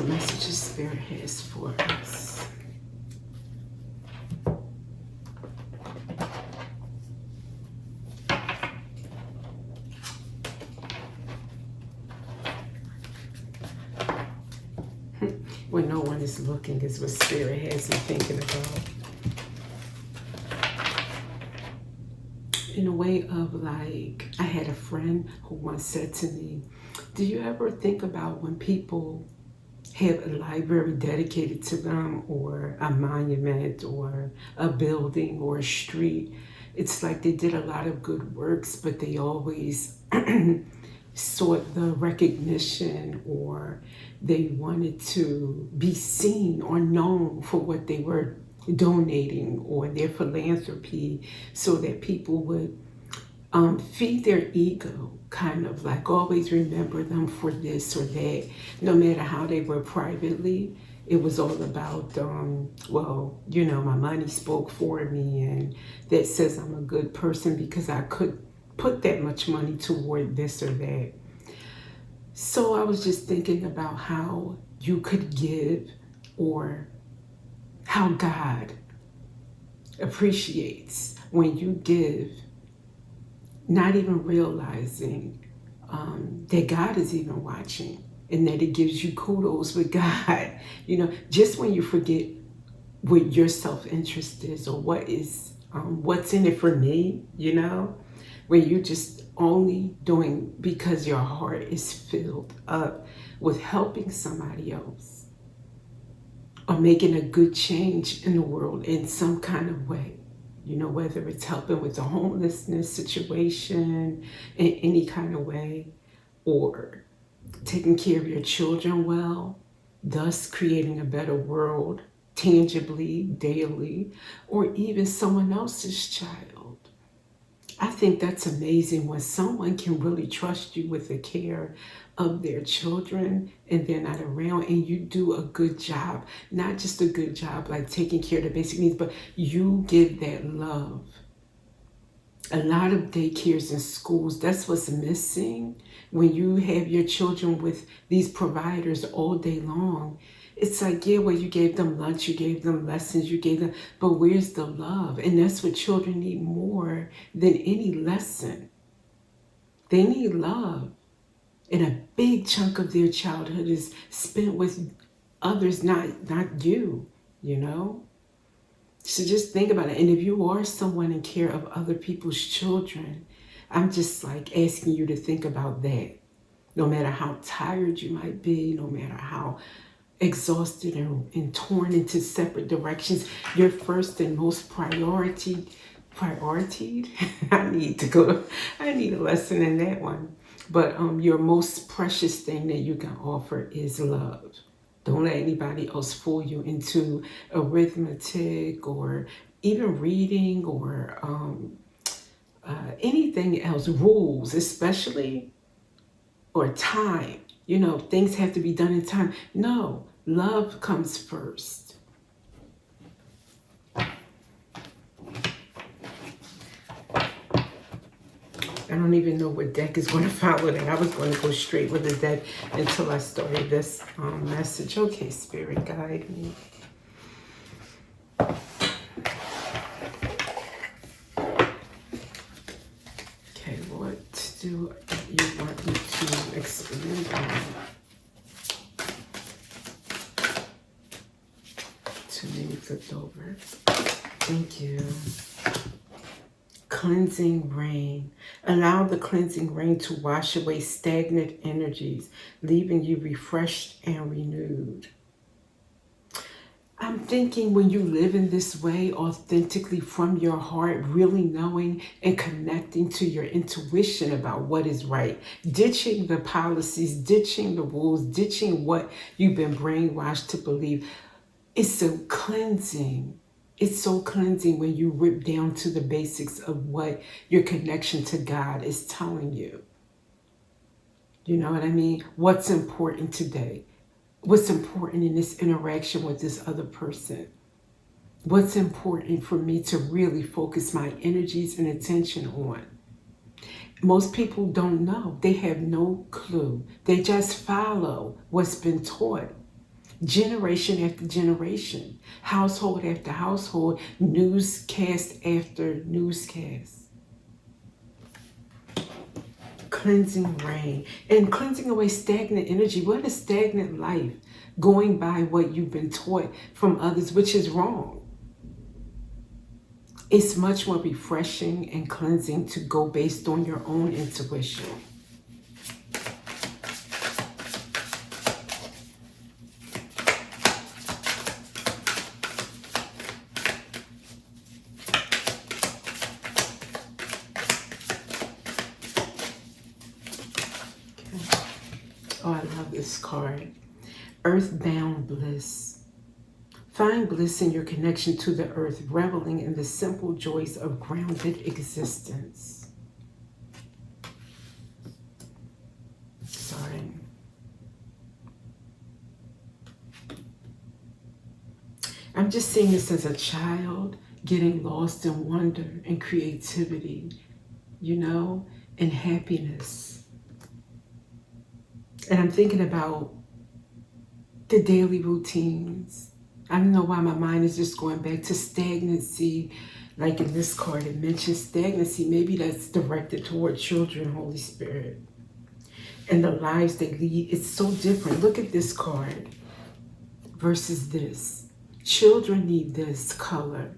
what messages Spirit has for us. When no one is looking is what Spirit has me thinking about. In a way of like, I had a friend who once said to me, do you ever think about when people have a library dedicated to them, or a monument, or a building, or a street? It's like they did a lot of good works, but they always sought the recognition, or they wanted to be seen or known for what they were donating or their philanthropy, so that people would feed their ego, kind of like always remember them for this or that, no matter how they were privately. It was all about, well, you know, my money spoke for me, and that says I'm a good person because I could put that much money toward this or that. So I was just thinking about how you could give, or how God appreciates when you give, not even realizing that God is even watching, and that it gives you kudos with God. You know, just when you forget what your self-interest is, or what is, what's in it for me, you know, when you're just only doing because your heart is filled up with helping somebody else, or making a good change in the world in some kind of way. You know, whether it's helping with the homelessness situation in any kind of way, or taking care of your children well, thus creating a better world tangibly, daily, or even someone else's child. I think that's amazing when someone can really trust you with the care of their children and they're not around, and you do a good job. Not just a good job like taking care of the basic needs, but you give that love. A lot of daycares and schools, that's what's missing. When you have your children with these providers all day long, it's like, yeah, well, you gave them lunch, you gave them lessons, you gave them, but where's the love? And that's what children need more than any lesson. They need love. And a big chunk of their childhood is spent with others, not you, you know? So just think about it. And if you are someone in care of other people's children, I'm just like asking you to think about that. No matter how tired you might be, no matter how exhausted and torn into separate directions, your first and most priority, I need a lesson in that one. But your most precious thing that you can offer is love. Don't let anybody else fool you into arithmetic, or even reading, or anything else, rules especially, or time. You know, things have to be done in time. No, love comes first. I don't even know what deck is going to follow that. I was going to go straight with the deck until I started this message. Okay, Spirit, guide me. Okay, what do you want me to expand on? To me, flipped over. Thank you. Cleansing rain. Allow the cleansing rain to wash away stagnant energies, leaving you refreshed and renewed. I'm thinking when you live in this way, authentically from your heart, really knowing and connecting to your intuition about what is right, ditching the policies, ditching the rules, ditching what you've been brainwashed to believe. It's so cleansing. It's so cleansing when you rip down to the basics of what your connection to God is telling you. You know what I mean? What's important today? What's important in this interaction with this other person? What's important for me to really focus my energies and attention on? Most people don't know. They have no clue. They just follow what's been taught. generation after generation, household after household, newscast after newscast. Cleansing rain and cleansing away stagnant energy. What is stagnant life? Going by what you've been taught from others, which is wrong. It's much more refreshing and cleansing to go based on your own intuition. Oh, I love this card. Earthbound bliss. Find bliss in your connection to the earth, reveling in the simple joys of grounded existence. Sorry. I'm just seeing this as a child getting lost in wonder and creativity, you know, and happiness. And I'm thinking about the daily routines. I don't know why my mind is just going back to stagnancy. Like in this card, it mentions stagnancy. Maybe that's directed toward children, Holy Spirit. And the lives they lead, it's so different. Look at this card versus this. Children need this color,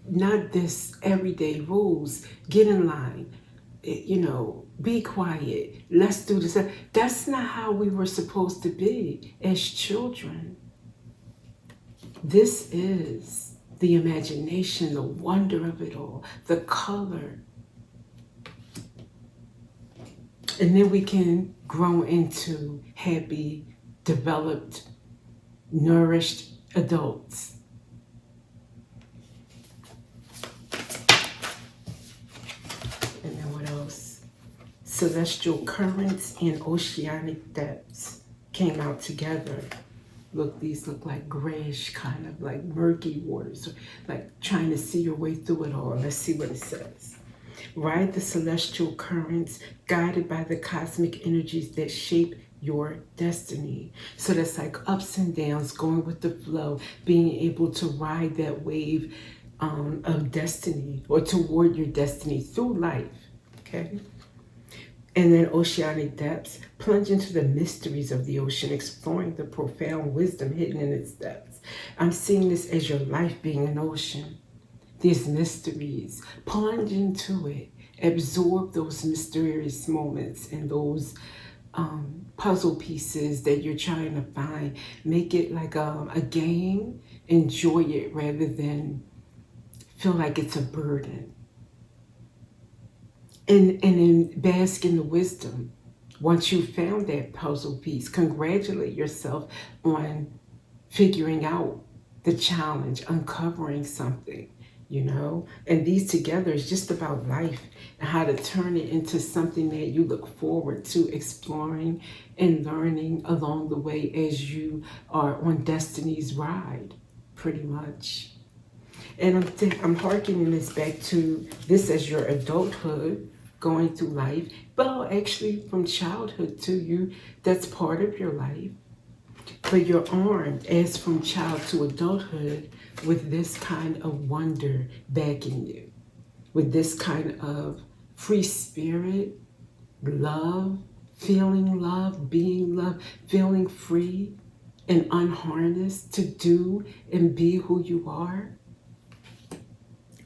not this everyday rules. Get in line, you know, be quiet. Let's do this. That's not how we were supposed to be as children. This is the imagination, the wonder of it all, the color. And then we can grow into happy, developed, nourished adults. And then what else? Celestial currents and oceanic depths came out together. Look, these look like grayish, kind of like murky waters, like trying to see your way through it all. Let's see what it says. Ride the celestial currents guided by the cosmic energies that shape your destiny. So that's like ups and downs, going with the flow, being able to ride that wave of destiny or toward your destiny through life, okay? And then oceanic depths, plunge into the mysteries of the ocean, exploring the profound wisdom hidden in its depths. I'm seeing this as your life being an ocean. These mysteries, plunge into it, absorb those mysterious moments and those puzzle pieces that you're trying to find. Make it like a game. Enjoy it rather than feel like it's a burden. And then bask in the wisdom. Once you've found that puzzle piece, congratulate yourself on figuring out the challenge, uncovering something, you know? And these together is just about life and how to turn it into something that you look forward to exploring and learning along the way as you are on destiny's ride, pretty much. And I'm hearkening this back to this as your adulthood, going through life, but actually from childhood to you, that's part of your life. But you're armed as from child to adulthood with this kind of wonder backing you, with this kind of free spirit, love, being love, feeling free and unharnessed to do and be who you are.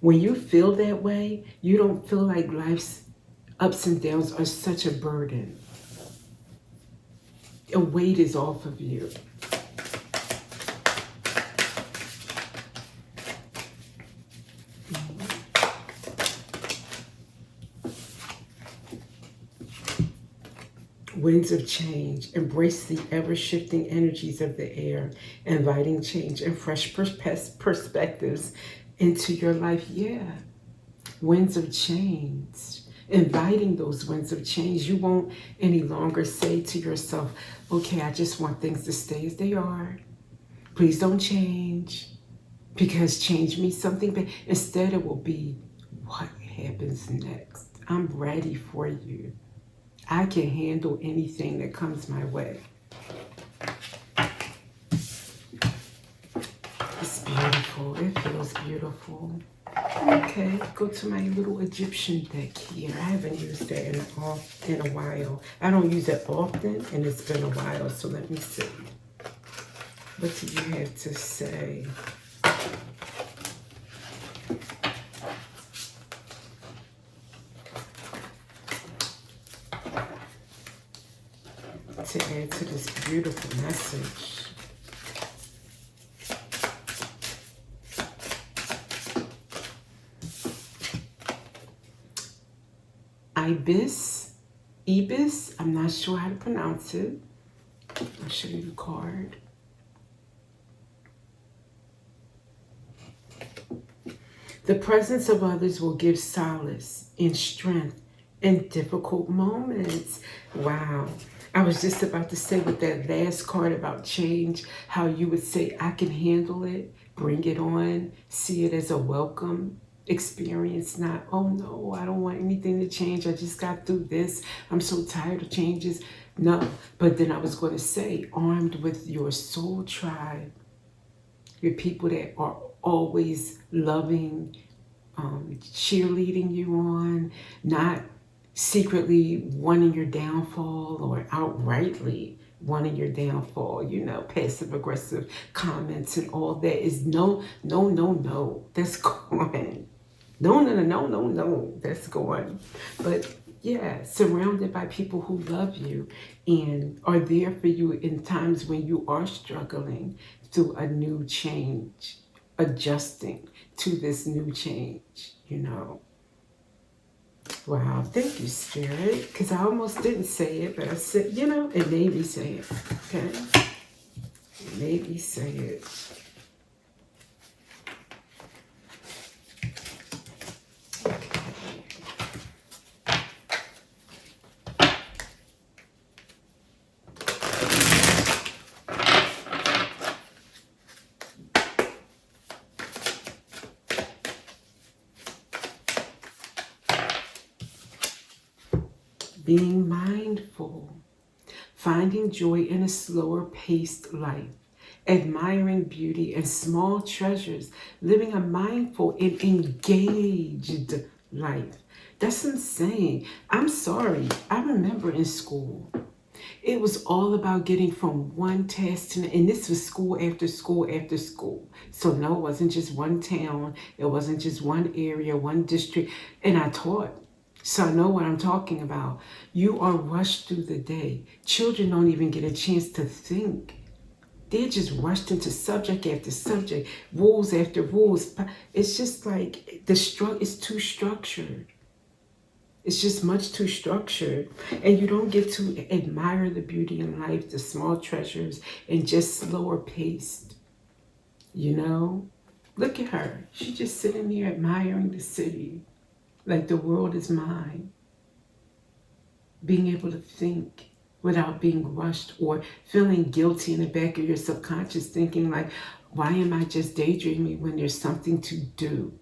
When you feel that way, you don't feel like life's ups and downs are such a burden. A weight is off of you. Winds of change, embrace the ever-shifting energies of the air, inviting change and fresh perspectives into your life. Yeah, winds of change, inviting those winds of change. You won't any longer say to yourself, okay, I just want things to stay as they are. Please don't change, because change means something bad. Instead, it will be, what happens next? I'm ready for you. I can handle anything that comes my way. beautiful. It feels beautiful. Okay, go to my little Egyptian deck here. I haven't used that in a while. I don't use it often, and it's been a while, so let me see. What do you have to say? To add to this beautiful message. Ibis, I'm not sure how to pronounce it. I'll show you the card. The presence of others will give solace and strength in difficult moments. Wow. I was just about to say with that last card about change, how you would say, I can handle it, bring it on, see it as a welcome experience, not, oh no, I don't want anything to change. I just got through this. I'm so tired of changes. No, but then I was going to say, armed with your soul tribe, your people that are always loving, cheerleading you on, not secretly wanting your downfall or outrightly wanting your downfall, passive aggressive comments and all that is no, that's gone. No, that's gone. But yeah, surrounded by people who love you and are there for you in times when you are struggling through a new change, adjusting to this new change, Wow, thank you, Spirit, because I almost didn't say it, but I said, it made me say it, okay? It made me say it. Being mindful, finding joy in a slower paced life, admiring beauty and small treasures, living a mindful and engaged life. That's insane. I'm sorry. I remember in school, it was all about getting from one task to, and this was school after school after school. So no, it wasn't just one town. It wasn't just one area, one district. And I taught. So I know what I'm talking about. You are rushed through the day. Children don't even get a chance to think. They're just rushed into subject after subject, rules after rules. It's just like it's too structured. It's just much too structured. And you don't get to admire the beauty in life, the small treasures, and just slower paced. Look at her. She's just sitting there admiring the city. Like the world is mine. Being able to think without being rushed or feeling guilty in the back of your subconscious, thinking like, why am I just daydreaming when there's something to do?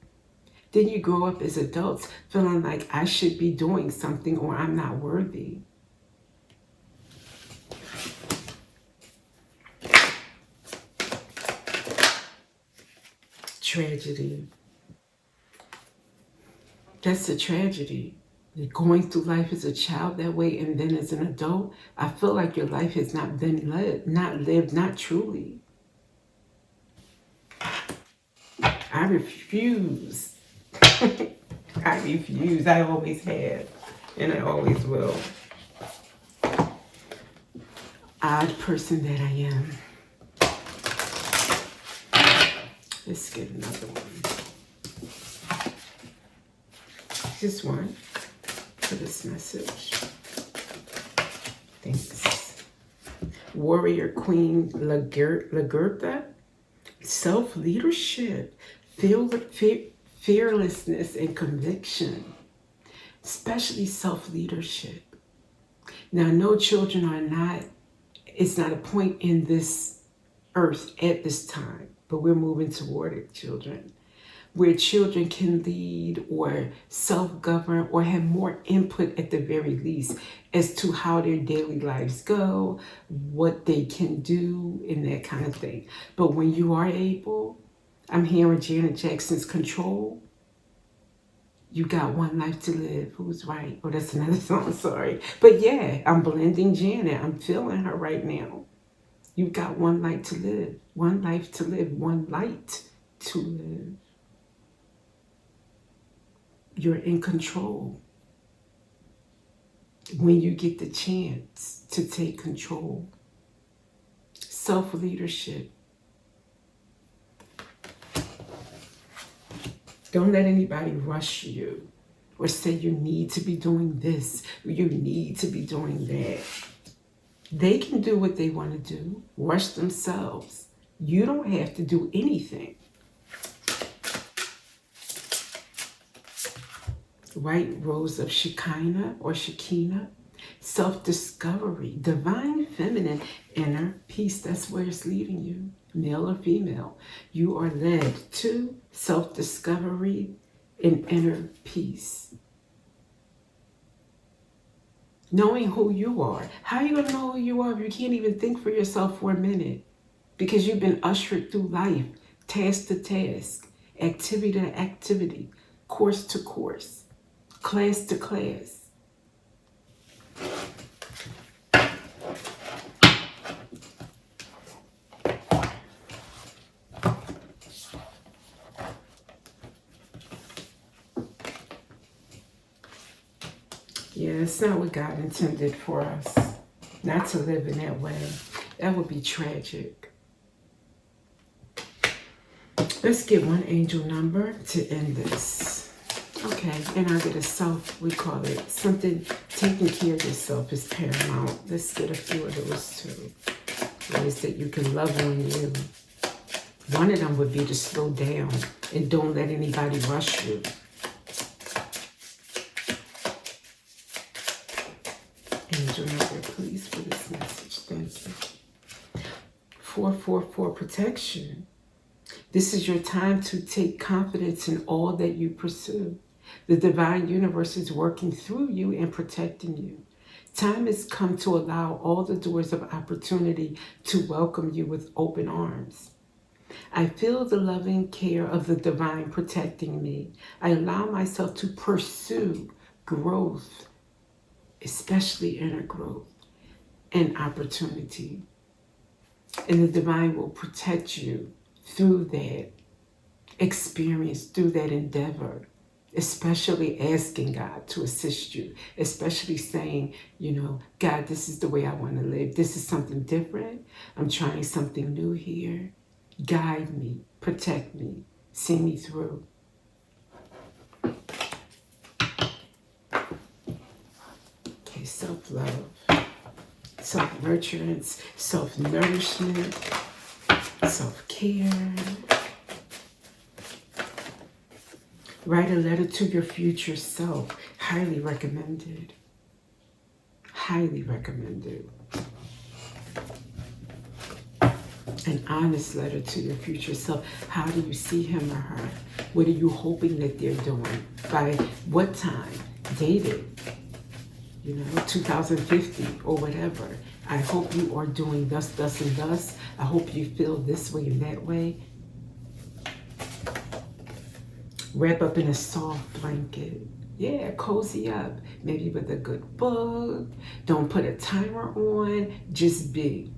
Then you grow up as adults feeling like I should be doing something or I'm not worthy. Tragedy. That's a tragedy. Going through life as a child that way and then as an adult, I feel like your life has not been lived, not truly. I refuse. I refuse. I always have, and I always will. Odd person that I am. Let's get another one. Just one for this message. Thanks. Warrior Queen Lagertha. Self-leadership, fearlessness, and conviction. Especially self-leadership. Now, no children it's not a point in this earth at this time, but we're moving toward it, children. Where children can lead or self-govern or have more input at the very least as to how their daily lives go, what they can do, and that kind of thing. But when you are able, I'm hearing Janet Jackson's Control. You got one life to live. Who's right? Oh, that's another song, sorry. But yeah, I'm blending Janet. I'm feeling her right now. You got one life to live. One life to live. One light to live. You're in control when you get the chance to take control. Self-leadership. Don't let anybody rush you or say you need to be doing this, or you need to be doing that. They can do what they want to do, rush themselves. You don't have to do anything. White rose of Shekinah or Shekinah, self-discovery, divine feminine, inner peace. That's where it's leading you, male or female. You are led to self-discovery and inner peace. Knowing who you are. How are you going to know who you are if you can't even think for yourself for a minute? Because you've been ushered through life, task to task, activity to activity, course to course, class to class. Yeah, it's not what God intended for us. Not to live in that way. That would be tragic. Let's get one angel number to end this. Okay, and I'll get a self, we call it something, taking care of yourself is paramount. Let's get a few of those too. Ways that you can love on you. One of them would be to slow down and don't let anybody rush you. Angel number, please, for this message. Thank you. 444, protection. This is your time to take confidence in all that you pursue. The divine universe is working through you and protecting you. Time has come to allow all the doors of opportunity to welcome you with open arms. I feel the loving care of the divine protecting me. I allow myself to pursue growth, especially inner growth and opportunity. And the divine will protect you through that experience, through that endeavor, especially asking God to assist you, especially saying, you know, God, this is the way I want to live. This is something different. I'm trying something new here. Guide me, protect me, see me through. Okay, self-love, self-nurturance, self-nourishment, self-care. Write a letter to your future self. Highly recommended. Highly recommended. An honest letter to your future self. How do you see him or her? What are you hoping that they're doing? By what time? Dated. 2050 or whatever. I hope you are doing thus, thus, and thus. I hope you feel this way and that way. Wrap up in a soft blanket. Yeah, cozy up. Maybe with a good book. Don't put a timer on. Just be.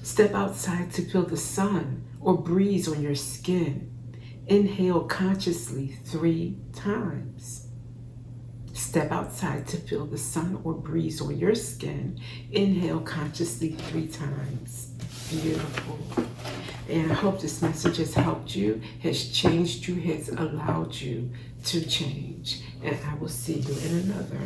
Step outside to feel the sun or breeze on your skin. Inhale consciously 3 times. Step outside to feel the sun or breeze on your skin. Inhale consciously 3 times. Beautiful. And I hope this message has helped you, has changed you, has allowed you to change. And I will see you in another